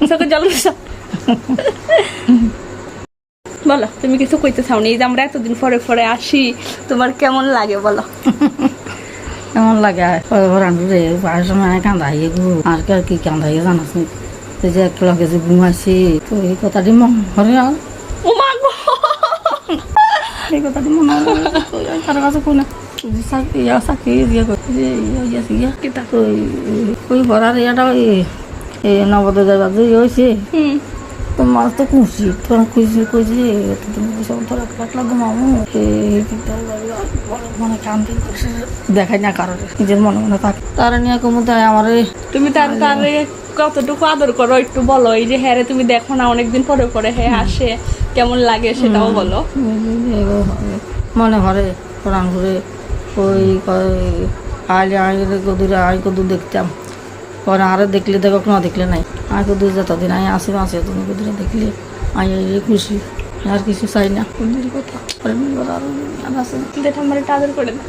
চোখে জল গেছে। বলো তুমি কিছু কইতে চাও নি? এই যে আমরা এতদিন পরে পরে আসি, তোমার কেমন লাগে বলো? কেমন লাগে রান্ধু রে পায়ের সময় কান্দাইয়ে গো আর কি কান্দাইয়ে জানাস নি তুই যে একলা গেছে ঘুমাইছি তো এই কথাটি মন হরে আর ও মা গো, এই কথাটি মনে হয় কার কাছে কই না চাকরি দিয়ে কিতা ওই ঘরার ইয়াটা এই নবদে যাইবার যে হয়েছে তো মাছ তো খুশি তোরা খুশি কইছি তুমি সব তোরা একলা ঘুমাবো মনে কান্দি দেখাই না কারোর নিজের মনে মনে থাকে তারা নিয়ে কমু তাই আমার তুমি তার তারে কতটুকু আদর করো একটু বলো। এই যে হ্যাঁ রে তুমি দেখো না অনেকদিন পরে পরে হ্যাঁ আসে, কেমন লাগে সেটাও বলো। মনে হরে কোরআন করে ওই আইলে আইলে কদুরে আই কদু দেখতাম পরে আরো দেখলে দেখো না দেখলে নাই আই কদুর যতদিন আই আসে আসে তুমি কদুরে দেখলে আই খুশি আর কিছু চাই না কদুর কথা আছে দেখো আমার একটু আদর করে দাও।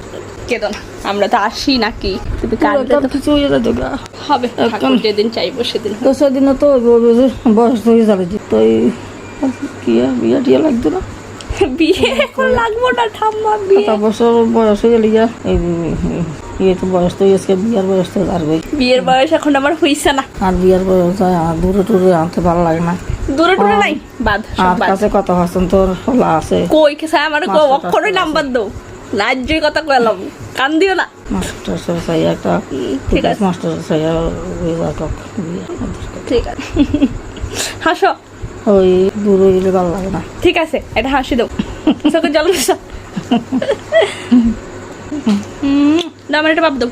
কেদো না, আমরা তো আসি নাকি, তুমি কাঁদলে তো কিছু হয়ে যাবে গা হবে। ঠাকুর যেদিন চাইবো সেদিন হবে। তো সেদিনও তো বয়স হয়ে যাবে যে তো কি বিয়ে টিয়া লাগতো না বিয়ে এখন লাগবো না ঠাম্মা, বিয়ে 7 বছর বয়স হয়ে গেলে ইয়ে তো বয়স তো আজকে বিয়ার বয়স তো আর বিয়ের বয়স এখন আমার হইছে না। আর বিয়ার বয়স আর দূরে টুরে আনতে ভালো লাগে না। দূরে টুরে নাই বাদ, সব আর বাদ। কাছে কথা হচ্ছেন তোর হলা আছে কই কেসা আমার অক্ষরই নাম্বার দাও, লাজ্জই কথা কইলাম, কান দিও না। মাস্টার চাই একটা ঠিক আছে মাস্টার চাই ঠিক আছে, হাসো। ওই দূরে গেলে ভালো লাগে না। ঠিক আছে এটা হাসি দাও, চোখে জল গেছে। না আমার এটা ভাব দাও।